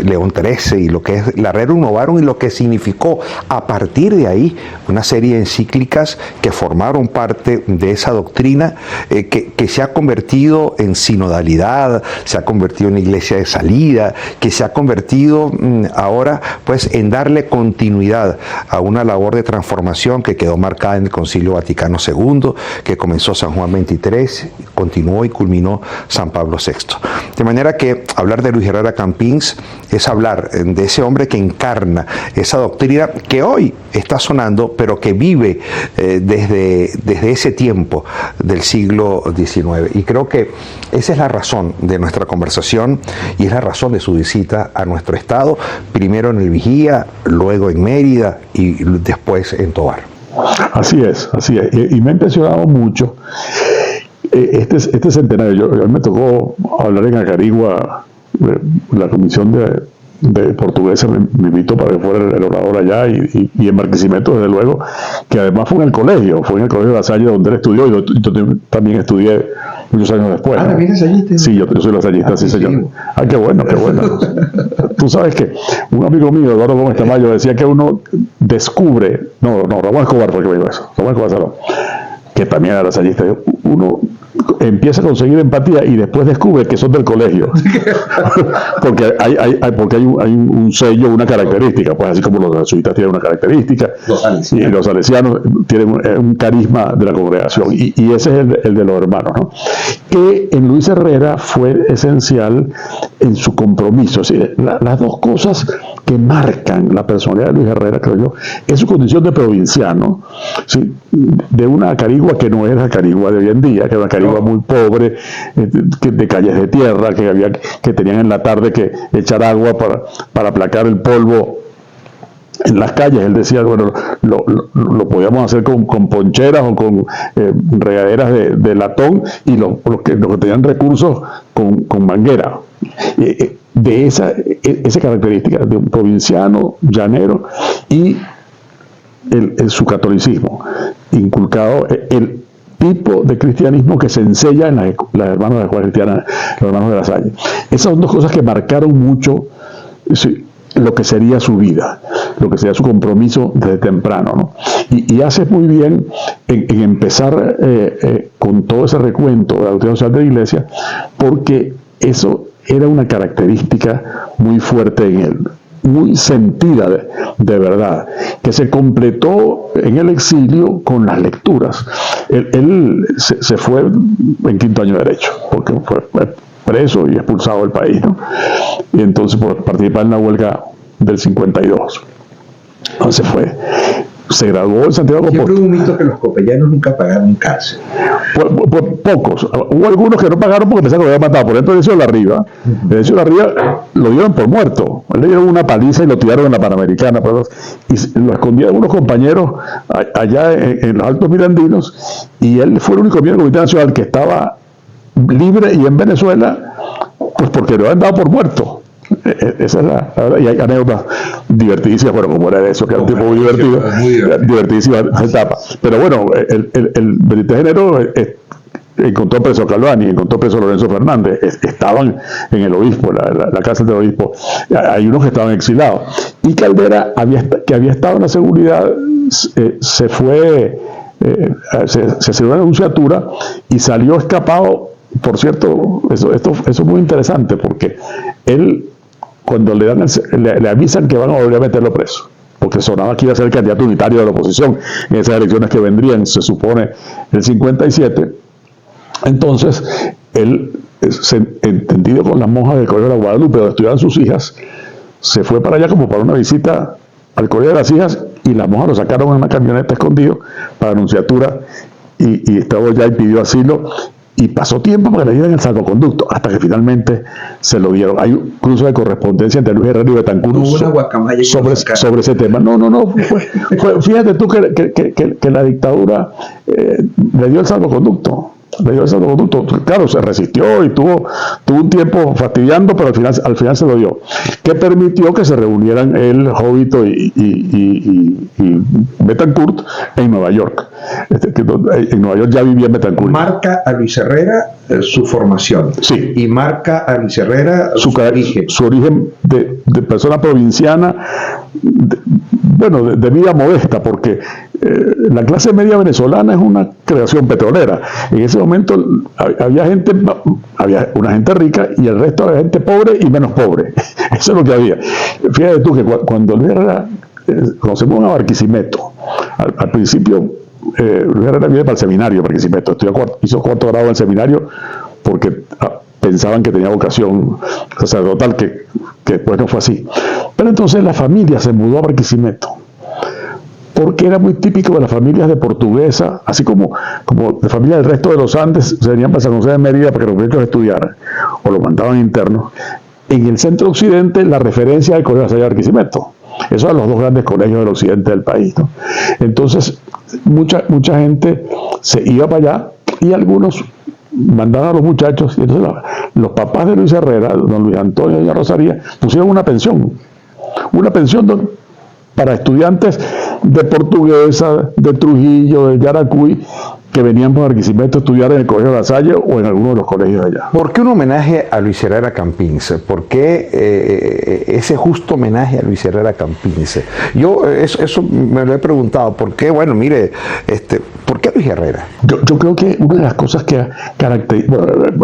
León XIII y lo que es la Rerum Novarum y lo que significó a partir de ahí una serie de encíclicas que formaron parte de esa doctrina que se ha convertido en sinodalidad, se ha convertido en iglesia de salida, que se ha convertido ahora pues en darle continuidad a una labor de transformación que quedó marcada en el Concilio Vaticano II, que comenzó San Juan XXIII, continuó y culminó San Pablo VI. De manera que hablar de Luis Herrera Campins es hablar de ese hombre que encarna esa doctrina que hoy está sonando, pero que vive desde ese tiempo del siglo XIX. Y creo que esa es la razón de nuestra conversación y es la razón de su visita a nuestro estado, primero en el Vigía, luego en Mérida y después en Tovar.
Así es. Y me ha impresionado mucho este centenario. Yo me tocó hablar en Acarigua la comisión de portuguesa me invitó para que fuera el orador allá, y en Barquisimeto, desde luego, que además fue en el colegio de La Salle, donde él estudió, y yo también estudié muchos años después.
¿no? ¿También lasallista?
Sí, yo soy lasallista, sí, señor. Qué bueno. Tú sabes que un amigo mío, Eduardo Gómez Tamayo, decía que uno descubre, Ramón Escobar fue el que me dijo eso, Ramón Escobar Salón, que también era lasallista. Uno empieza a conseguir empatía y después descubre que son del colegio. porque hay un sello, una característica, pues así como los jesuitas tienen una característica, y los salesianos tienen un carisma de la congregación, y ese es el de los hermanos, ¿no? Que en Luis Herrera fue esencial en su compromiso. Es decir, las dos cosas que marcan la personalidad de Luis Herrera, creo yo, es su condición de provinciano, ¿sí? De una Acarigua que no era la Acarigua de hoy en día, que era una Acarigua muy pobre, de calles de tierra, que tenían en la tarde que echar agua para aplacar el polvo en las calles. Él decía, bueno, lo podíamos hacer con poncheras o con regaderas de latón, y los que tenían recursos con manguera. De esa característica de un provinciano, llanero, y su catolicismo, inculcado el tipo de cristianismo que se enseña en las hermanas de la escuela cristiana, los hermanos de La Salle. Esas son dos cosas que marcaron mucho lo que sería su vida, lo que sería su compromiso desde temprano, ¿no? Y hace muy bien en empezar con todo ese recuento de la doctrina social de la Iglesia, porque eso era una característica muy fuerte en él, muy sentida de verdad, que se completó en el exilio con las lecturas. Él se fue en quinto año de Derecho, porque fue preso y expulsado del país, ¿no? Y entonces por participar en la huelga del 52. Entonces se graduó en Santiago de Compostela.
Siempre hubo un mito que los copellanos nunca pagaron cárcel.
Pues pocos. Hubo algunos que no pagaron porque pensaban que lo habían matado. Por ejemplo, Decio de la Riva. Decio de la Riva lo dieron por muerto. Le dieron una paliza y lo tiraron en la Panamericana. Y lo escondían unos compañeros allá en los Altos Mirandinos. Y él fue el único miembro del Comité Nacional que estaba libre y en Venezuela, pues porque lo habían dado por muerto. Esa es la verdad. Y hay anécdotas divertidísimas, bueno, como era eso, que era un tipo muy divertido, divertidísima etapa. Pero bueno, el 23 de enero encontró preso a Calvani, encontró preso a Lorenzo Fernández, estaban en el obispo, la cárcel del obispo. Hay unos que estaban exilados. Y Caldera, que había estado en la seguridad, se fue, se hizo una denunciatura y salió escapado. Por cierto, eso es muy interesante, porque él, cuando le avisan que van a volver a meterlo preso, porque sonaba que iba a ser el candidato unitario de la oposición en esas elecciones que vendrían, se supone, el 57, entonces él, entendido con las monjas del Colegio de la Guadalupe, donde estudiaban sus hijas, se fue para allá como para una visita al Colegio de las Hijas, y las monjas lo sacaron en una camioneta escondido para anunciatura, y estaba allá y pidió asilo. Y pasó tiempo para que le dieran el salvoconducto, hasta que finalmente se lo dieron. Hay un cruce de correspondencia entre Luis Herrera y Betancur sobre ese tema. No. Fíjate tú que la dictadura le dio el salvoconducto. Claro, se resistió y tuvo un tiempo fastidiando, pero al final se lo dio. Que permitió que se reunieran él, Jovito y Betancourt en Nueva York. En Nueva York ya vivía Betancourt.
Marca a Luis Herrera su formación.
Sí.
Y marca a Luis Herrera su origen.
Su origen de persona provinciana, de vida modesta, porque la clase media venezolana es una creación petrolera. En ese momento había una gente rica y el resto había gente pobre y menos pobre. Eso es lo que había. Fíjate tú que cuando Luis Herrera, conocemos a Barquisimeto, al principio Luis Herrera viene para el seminario Barquisimeto, hizo cuarto grado en el seminario porque pensaban que tenía vocación sacerdotal, que después no fue así. Pero entonces la familia se mudó a Barquisimeto, porque era muy típico de las familias de portuguesa, así como de familias del resto de los Andes, se venían para San José de Mérida para que los muchachos estudiaran, o los mandaban internos. En el centro occidente, la referencia del Colegio de La Salle de Barquisimeto. Esos eran los dos grandes colegios del occidente del país, ¿no? Entonces, mucha gente se iba para allá, y algunos mandaban a los muchachos, y entonces los papás de Luis Herrera, don Luis Antonio y doña Rosalía, pusieron una pensión para estudiantes de Portuguesa, de Trujillo, de Yaracuy, que venían por Barquisimeto a estudiar en el Colegio de La Salle o en alguno de los colegios de allá.
¿Por qué un homenaje a Luis Herrera Campins? ¿Por qué ese justo homenaje a Luis Herrera Campins? Yo eso me lo he preguntado. ¿Por qué? Bueno, mire, ¿por qué Luis Herrera?
Yo creo que una de las cosas que caracteriza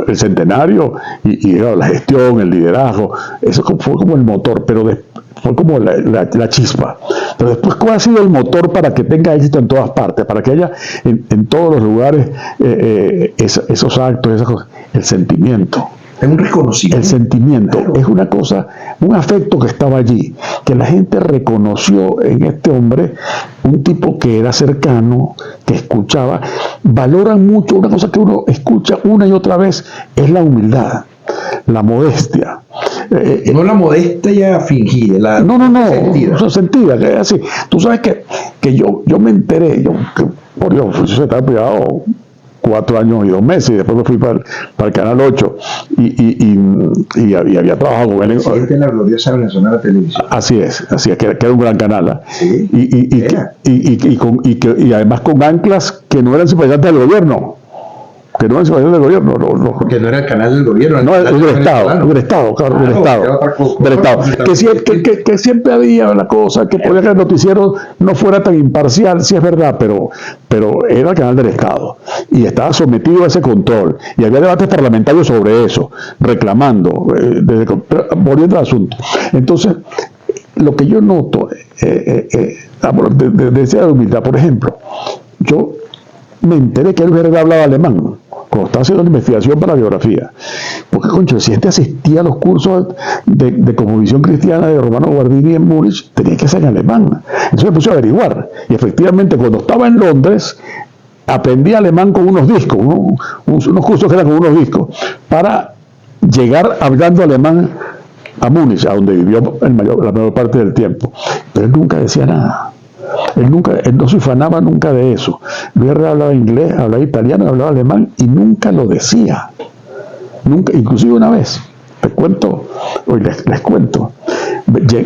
el centenario y la gestión, el liderazgo, eso fue como el motor, pero fue como la chispa. Pero después, ¿cuál ha sido el motor para que tenga éxito en todas partes? Para que haya en todos los lugares esos actos, esas cosas. El sentimiento.
Es un reconocimiento.
El sentimiento. Claro. Es una cosa, un afecto que estaba allí, que la gente reconoció en este hombre, un tipo que era cercano, que escuchaba. Valoran mucho, una cosa que uno escucha una y otra vez, es la humildad, la modestia.
No la modestia fingida,
no, sentida, que es así. Tú sabes que yo me enteré, por Dios, fui secretario privado 4 años y 2 meses, y después me fui para el Canal 8 y había trabajado con él.
Presidente de la gloriosa Venezolana Televisión.
Así es, que era un gran canal.
Sí,
y además con anclas que no eran simpatizantes del gobierno. Que no es del gobierno,
porque no era el canal del gobierno,
no, del Estado, claro, del Estado. Que siempre había la cosa, que podía que el noticiero no fuera tan imparcial, sí es verdad, pero era el canal del Estado, y estaba sometido a ese control, y había debates parlamentarios sobre eso, reclamando, volviendo al asunto. Entonces, lo que yo noto, decía de humildad, por ejemplo, yo me enteré que Luis Herrera hablaba alemán cuando estaba haciendo una investigación para la biografía, porque concho, si asistía a los cursos de cosmovisión cristiana de Romano Guardini en Múnich, tenía que ser en alemán. Entonces me puse a averiguar, y efectivamente cuando estaba en Londres aprendí alemán con unos discos, unos cursos que eran con unos discos, para llegar hablando alemán a Múnich, a donde vivió la mayor parte del tiempo. Pero él nunca decía nada. Él no se ufanaba nunca de eso. Luis Herrera hablaba inglés, hablaba italiano, hablaba alemán y nunca lo decía. Nunca, inclusive una vez, les cuento,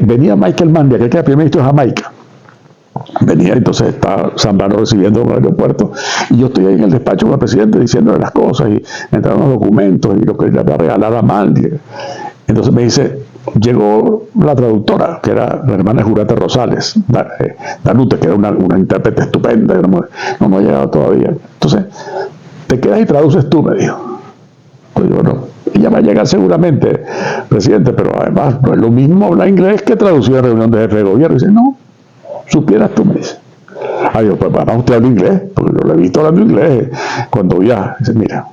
venía Michael Manley, que era el primer ministro de Jamaica. Venía, entonces estaba Zambrano recibiendo en el aeropuerto, y yo estoy ahí en el despacho con el presidente diciéndole las cosas, y me entraron los documentos y lo que le había regalado a Manley. Entonces me dice, llegó la traductora, que era la hermana Jurate Rosales, Danute, que era una intérprete estupenda, no ha llegado todavía. Entonces, te quedas y traduces tú, me dijo. Pues yo, no, ella va a llegar seguramente, presidente, pero además no es lo mismo hablar inglés que traducir a reunión de jefe de gobierno. Y dice, no, supieras tú, me dice. Yo, pues para usted habla inglés, porque yo lo he visto hablando inglés cuando viaja. Dice, mira,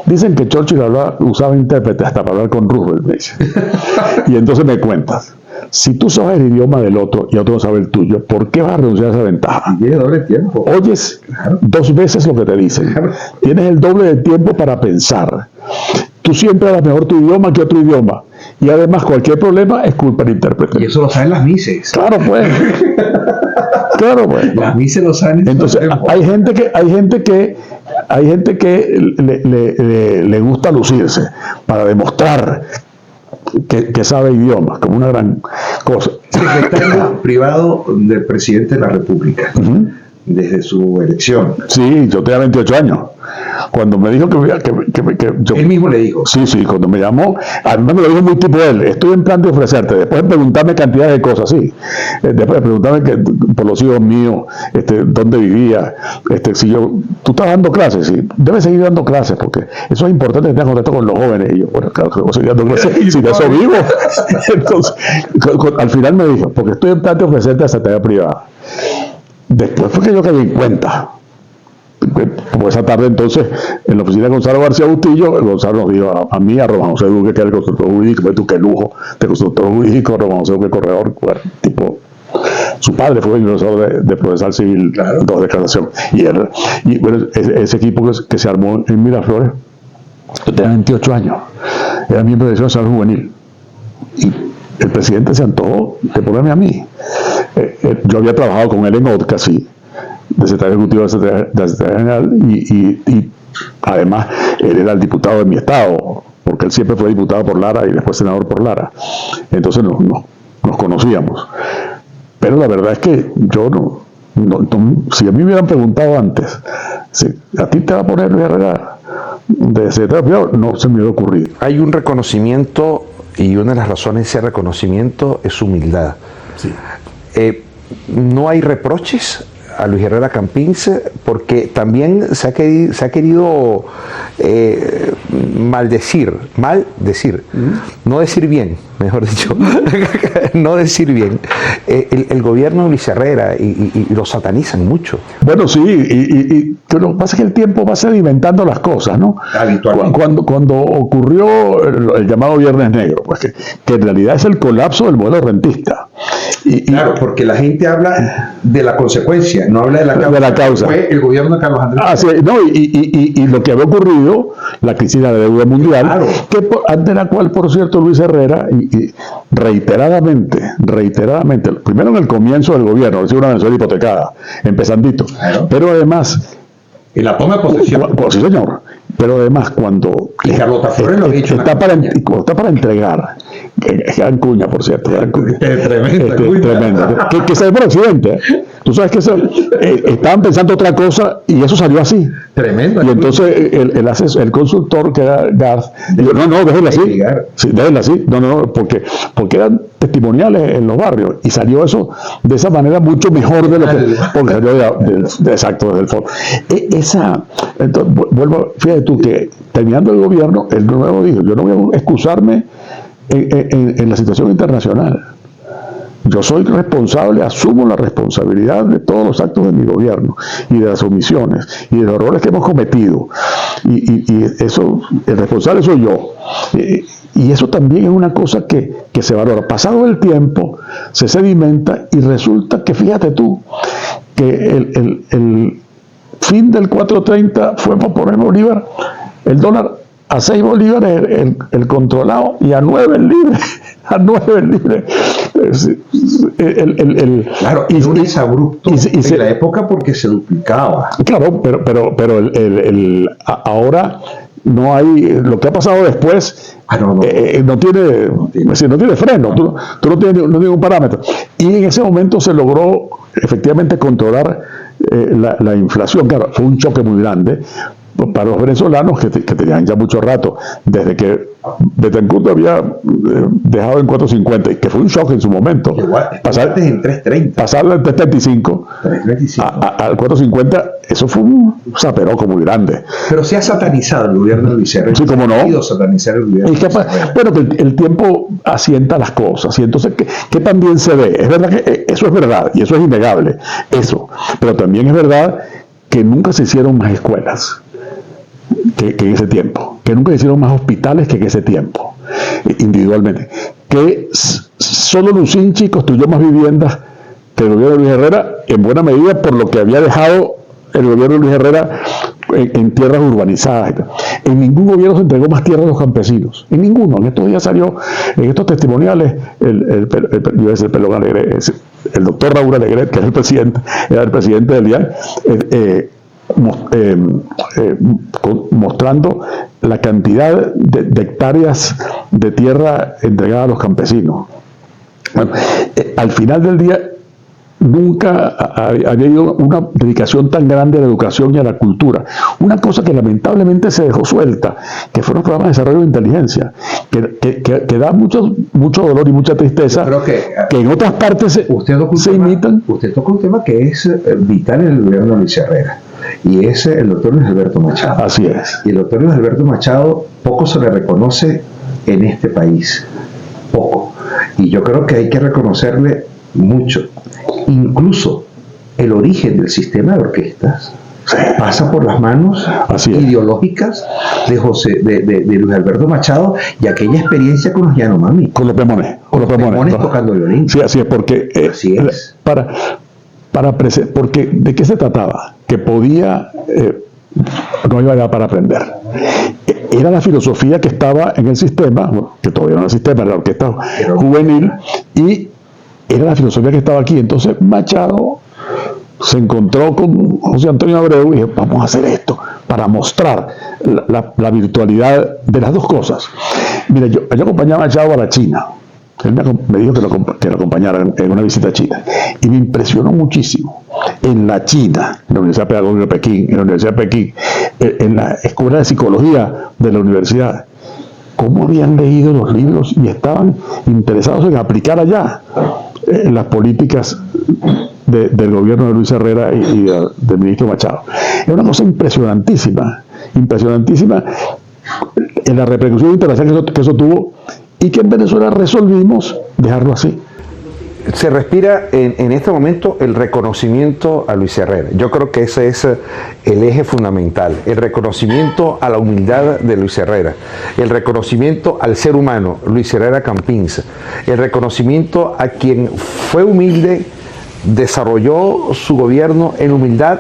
dicen que Churchill usaba intérprete hasta para hablar con Roosevelt, me dice. Y entonces me cuentas, si tú sabes el idioma del otro y otro no sabe el tuyo, ¿por qué vas a renunciar a esa ventaja?
Tiene doble tiempo.
Oyes 2 veces lo que te dicen. Claro. Tienes el doble de tiempo para pensar. Tú siempre hablas mejor tu idioma que otro idioma. Y además cualquier problema es culpa del intérprete.
Y eso lo saben las mises.
Claro, pues. Claro, pues.
Las mises lo saben.
Entonces, hay gente que le gusta lucirse para demostrar que sabe idiomas, como una gran cosa.
Secretario privado del presidente de la República, desde su elección.
Sí, yo tenía 28 años. Cuando me dijo que yo,
él mismo le dijo.
Sí, cuando me llamó, además me lo dijo muy tipo él, estoy en plan de ofrecerte, después de preguntarme cantidad de cosas, sí, después de preguntarme por los hijos míos, dónde vivía, si tú estás dando clases, sí, debes seguir dando clases, porque eso es importante que tengas contacto con los jóvenes, y yo, bueno, claro que voy a seguir dando clases, si de eso vivo. Entonces, al final me dijo, porque estoy en plan de ofrecerte a secretaría privada. Después fue que yo caí en cuenta. Como esa tarde entonces en la oficina de Gonzalo García Bustillo, Gonzalo nos dijo a mí, a Román José Duque, que era el constructor jurídico, tú qué lujo de constructor jurídico, Román José Duque corredor, tipo, su padre fue el profesor de procesal civil, claro, 2 declaraciones, y bueno, ese equipo que se armó en Miraflores, yo tenía 28 años, era miembro de la Dirección Nacional Juvenil, y el presidente se antojó de ponerme a mí. Yo había trabajado con él en ODCA, sí, de secretario ejecutivo de la Secretaría General, y además él era el diputado de mi estado, porque él siempre fue diputado por Lara y después senador por Lara. Entonces nos conocíamos. Pero la verdad es que yo si a mí me hubieran preguntado antes, si a ti te va a poner Luis Herrera de secretario, no se me hubiera ocurrido.
Hay un reconocimiento, y una de las razones de ese reconocimiento es humildad.
Sí.
No hay reproches a Luis Herrera Campins, porque también se ha querido maldecir, no decir bien, mejor dicho, no decir bien, el gobierno de Luis Herrera, y lo satanizan mucho.
Bueno, sí, y lo que pasa es que el tiempo va sedimentando las cosas, ¿no? Cuando ocurrió el llamado Viernes Negro, pues que en realidad es el colapso del modelo rentista.
Claro, porque la gente habla de la consecuencia, no habla de la causa. Fue el gobierno de Carlos Andrés.
Sí, no, y lo que había ocurrido, la crisis de la deuda mundial, claro, ante la cual, por cierto, Luis Herrera, y reiteradamente, primero en el comienzo del gobierno, es una Venezuela hipotecada, empezandito, claro, pero además...
En la toma de posesión.
Sí, señor. Pero además, cuando está para entregar, Gran Cuña, por cierto, tremendo, que se ve por accidente. Tú sabes que estaban pensando otra cosa y eso salió así.
Tremendo.
Y entonces el consultor, que era Garth, dijo, no, déjenla así. Sí, déjenla así. No, porque eran testimoniales en los barrios y salió eso de esa manera mucho mejor de lo que porque salió exacto desde el fondo. Entonces, vuelvo, fíjate tú que terminando el gobierno, el nuevo dijo, yo no voy a excusarme en la situación internacional. Yo soy responsable, asumo la responsabilidad de todos los actos de mi gobierno y de las omisiones y de los errores que hemos cometido. Y eso, el responsable soy yo. Y eso también es una cosa que se valora. Pasado el tiempo, se sedimenta y resulta que, fíjate tú, que el fin del 4.30 fue por poner Bolívar, el dólar a 6 bolívares el controlado y a 9 el libre. A 9 el libre.
Claro, y un exabrupto en la época porque se duplicaba.
Claro, pero ahora no hay, lo que ha pasado después no tiene freno, tú no tienes un parámetro. Y en ese momento se logró efectivamente controlar la inflación. Claro, fue un choque muy grande para los venezolanos que tenían ya mucho rato, desde que Betancourt había dejado en 4.50, y que fue un shock en su momento.
Pasar en 3.30.
Pasar del 3.35 al 4.50, eso fue un zaperoco muy grande.
Pero se ha satanizado el gobierno de Luis Herrera.
Sí, como no.
Satanizar el gobierno
bueno, que el tiempo asienta las cosas, y entonces, ¿qué también se ve? Es verdad que eso es verdad, y eso es innegable, eso. Pero también es verdad que nunca se hicieron más escuelas que en ese tiempo, que nunca hicieron más hospitales que en ese tiempo, individualmente, que solo Lucinchi construyó más viviendas que el gobierno de Luis Herrera, en buena medida por lo que había dejado el gobierno de Luis Herrera en tierras urbanizadas. En ningún gobierno se entregó más tierra a los campesinos, en ninguno. En estos días salió, en estos testimoniales, el doctor Raúl Alegret, que era el presidente del IAN, mostrando la cantidad de hectáreas de tierra entregada a los campesinos. Bueno, al final del día nunca había habido una dedicación tan grande a la educación y a la cultura. Una cosa que lamentablemente se dejó suelta, que fueron los programas de desarrollo de inteligencia, que da mucho dolor y mucha tristeza, que en otras partes se imitan.
Usted toca un tema que es vital en el gobierno de Luis Herrera, y es el doctor Luis Alberto Machado.
Así es.
Y el doctor Luis Alberto Machado poco se le reconoce en este país, poco. Y yo creo que hay que reconocerle mucho. Incluso el origen del sistema de orquestas pasa por las manos ideológicas de Luis Alberto Machado, y aquella experiencia con los Yanomami.
Con los Pemones
tocando violín.
Sí, así es, porque porque ¿de qué se trataba? Que podía, no iba a dar para aprender. Era la filosofía que estaba en el sistema, que todavía no era el sistema, era la orquesta juvenil, y era la filosofía que estaba aquí. Entonces Machado se encontró con José Antonio Abreu y dijo, vamos a hacer esto, para mostrar la virtualidad de las dos cosas. Mira, yo acompañaba a Chao a la China. Él me dijo que lo acompañara en una visita a China. Y me impresionó muchísimo. En la China, en la Universidad Pedagógica de Pekín, en la Escuela de Psicología de la universidad, cómo habían leído los libros y estaban interesados en aplicar allá las políticas del gobierno de Luis Herrera y del ministro Machado. Es una cosa impresionantísima en la repercusión internacional que eso tuvo, y que en Venezuela resolvimos dejarlo así.
Se respira en este momento el reconocimiento a Luis Herrera. Yo creo que ese es el eje fundamental, el reconocimiento a la humildad de Luis Herrera, el reconocimiento al ser humano, Luis Herrera Campins, el reconocimiento a quien fue humilde, desarrolló su gobierno en humildad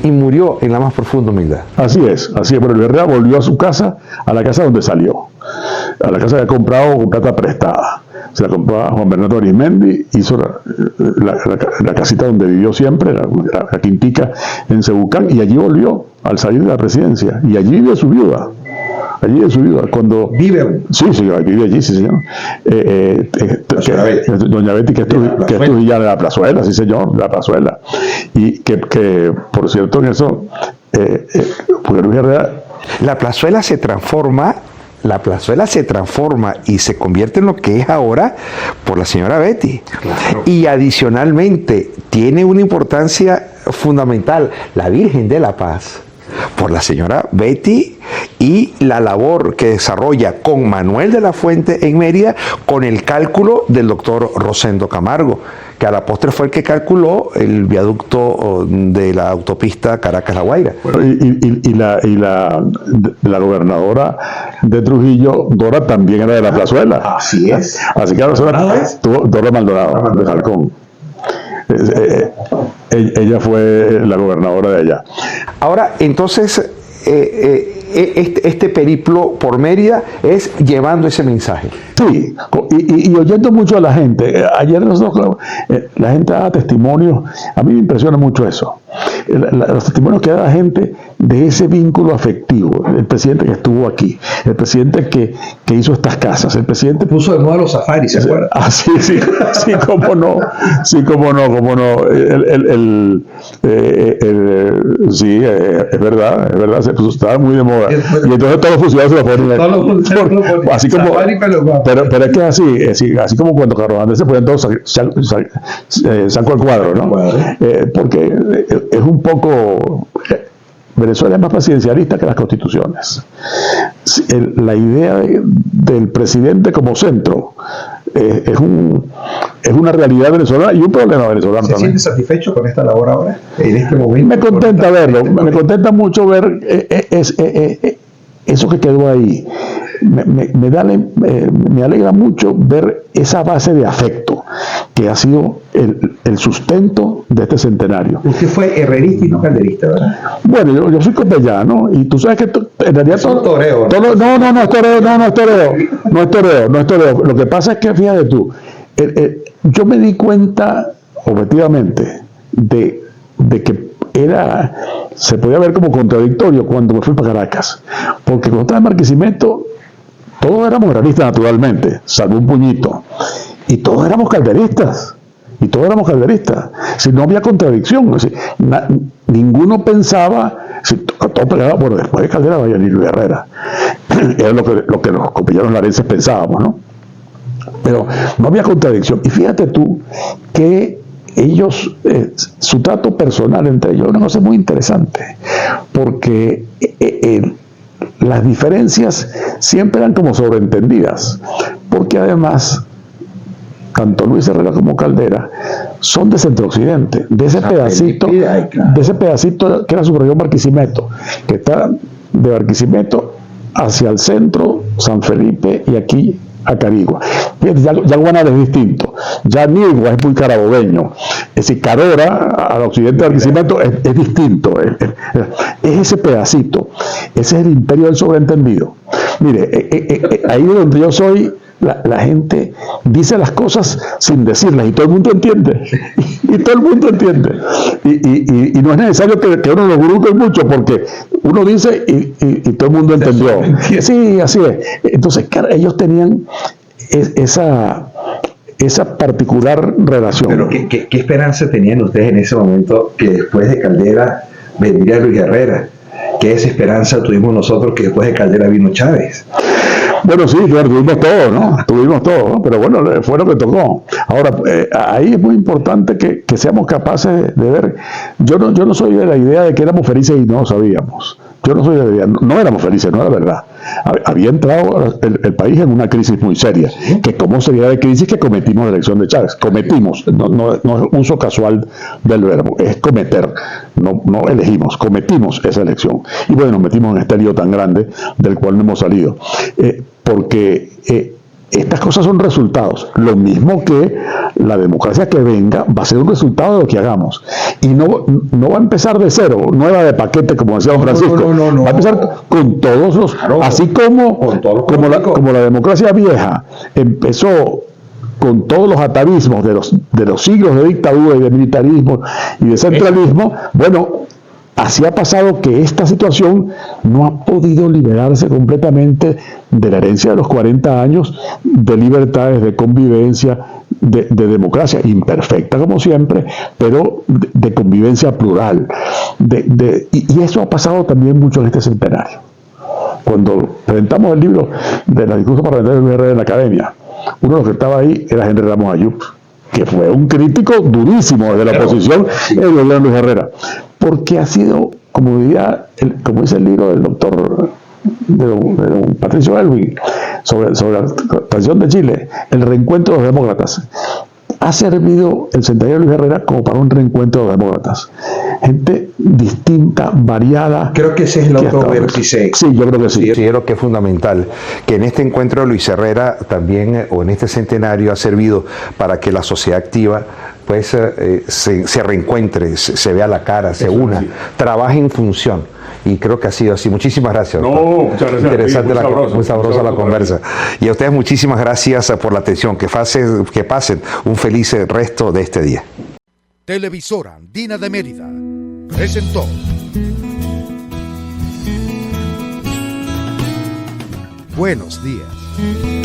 y murió en la más profunda humildad.
Así es, pero Luis Herrera volvió a su casa, a la casa donde salió, a la casa que ha comprado con plata prestada. Se la compró a Juan Bernardo Arismendi, hizo la casita donde vivió siempre, la quintica en Cebucán, y allí volvió al salir de la presidencia, y allí vive su viuda. Cuando
vive.
Sí, vive allí, sí, señor. Doña Betty, que es trujillana de la Plazuela, sí, señor, de la Plazuela. Y que por cierto, en eso, porque Luis Herrera...
La Plazuela se transforma y se convierte en lo que es ahora por la señora Betty. Claro. Y adicionalmente tiene una importancia fundamental, la Virgen de la Paz, por la señora Betty, y la labor que desarrolla con Manuel de la Fuente en Mérida, con el cálculo del doctor Rosendo Camargo, que a la postre fue el que calculó el viaducto de la autopista Caracas-La Guaira.
Y la gobernadora de Trujillo, Dora, también era de la Plazuela.
Así es.
Así que Dora Maldonado, de Jalcón. Ella fue la gobernadora de allá.
Ahora, entonces, este periplo por Mérida es llevando ese mensaje.
Sí, y oyendo mucho a la gente. Ayer la gente daba testimonios. A mí me impresiona mucho eso. Los testimonios que da la gente de ese vínculo afectivo. El presidente que estuvo aquí, el presidente que hizo estas casas, el presidente
puso de moda los safaris, ¿se acuerdan?
Ah, sí, cómo no. Sí, es verdad, estaba muy de moda. Y entonces todos los funcionarios se lo ponen. Así como, pero es que así como cuando Carlos Andrés se ponen todos saco al cuadro, ¿no? Porque es un poco... Venezuela es más presidencialista que las constituciones. La idea del presidente como centro es una realidad venezolana y un problema venezolano también.
¿Se siente satisfecho con esta labor ahora, en este momento?
Me contenta verlo, me contenta mucho ver eso que quedó ahí. Me alegra mucho ver esa base de afecto que ha sido el sustento de este centenario.
Usted fue herrerista y no calderista, ¿verdad?
Bueno, yo soy copellano, y tú sabes que en realidad
es toreo,
no es toreo. Lo que pasa es que, fíjate tú, yo me di cuenta objetivamente de que se podía ver como contradictorio cuando me fui para Caracas, porque cuando estaba en Barquisimeto todos éramos herreristas naturalmente, salvo un puñito, y todos éramos calderistas. Si no había contradicción, ninguno pensaba, todo peleaba por después de Caldera vaya Luis Herrera. Era lo que los compañeros larenses pensábamos, ¿no? Pero no había contradicción. Y fíjate tú que ellos, su trato personal entre ellos, es una cosa muy interesante, porque las diferencias siempre eran como sobreentendidas, porque además tanto Luis Herrera como Caldera son de Centro Occidente, de ese pedacito que era su región Barquisimeto, que está de Barquisimeto hacia el centro, San Felipe, y aquí a Carigua. Ya Guanar es distinto, ya Nigua es muy carabobeño, es decir, Carora al occidente de Barquisimeto es distinto, es ese pedacito, ese es el imperio del sobreentendido. Mire, ahí donde yo soy, la gente dice las cosas sin decirlas y todo el mundo entiende. Y todo el mundo entiende. Y no es necesario que uno lo grupe mucho porque uno dice y todo el mundo entendió. Sí, así es. Entonces, claro, ellos tenían esa particular relación.
Pero ¿qué esperanza tenían ustedes en ese momento que después de Caldera vendría Luis Herrera? ¿Qué esperanza tuvimos nosotros que después de Caldera vino Chávez?
Bueno, sí, claro, tuvimos todo, ¿no? Tuvimos todo, ¿no? Pero bueno, fue lo que tocó. Ahora, ahí es muy importante que seamos capaces de ver. Yo no soy de la idea de que éramos felices y no lo sabíamos. Yo no soy de la idea, no éramos felices, no era verdad. Había entrado el país en una crisis muy seria. Que cómo sería de crisis que cometimos la elección de Chávez. Cometimos, no es uso casual del verbo, es cometer. No elegimos, cometimos esa elección. Y bueno, nos metimos en este lío tan grande del cual no hemos salido. Porque estas cosas son resultados. Lo mismo que la democracia que venga va a ser un resultado de lo que hagamos. Y no va a empezar de cero, nueva de paquete, como decía don Francisco.
No.
Va a empezar con todos los...
Claro,
así como la democracia vieja empezó con todos los atavismos de los siglos de dictadura y de militarismo y de centralismo, bueno, así ha pasado que esta situación no ha podido liberarse completamente de la herencia de los 40 años de libertades, de convivencia, de democracia, imperfecta como siempre, pero de convivencia plural. Y eso ha pasado también mucho en este centenario. Cuando presentamos el libro de la discurso parlamentaria de Luis Herrera en la Academia, uno de los que estaba ahí era Henry Ramos Ayub, que fue un crítico durísimo de la oposición del gobierno de Luis Herrera, porque ha sido, como dice el libro del doctor de don Patricio Elwin sobre la transición de Chile, el reencuentro de los demócratas. Ha servido el centenario de Luis Herrera como para un reencuentro de los demócratas. Gente distinta, variada.
Creo que ese es el otro vértice.
Sí, yo creo que sí.
Considero que es fundamental que en este encuentro de Luis Herrera también, o en este centenario, ha servido para que la sociedad activa pues se reencuentre, se vea la cara, se una, trabaje en función. Y creo que ha sido así. Muchísimas gracias.
No, muchas gracias.
Interesante, muy sabrosa la
muy
conversa. Y a ustedes muchísimas gracias por la atención. Que pasen un feliz resto de este día.
Televisora Andina de Mérida presentó Buenos Días.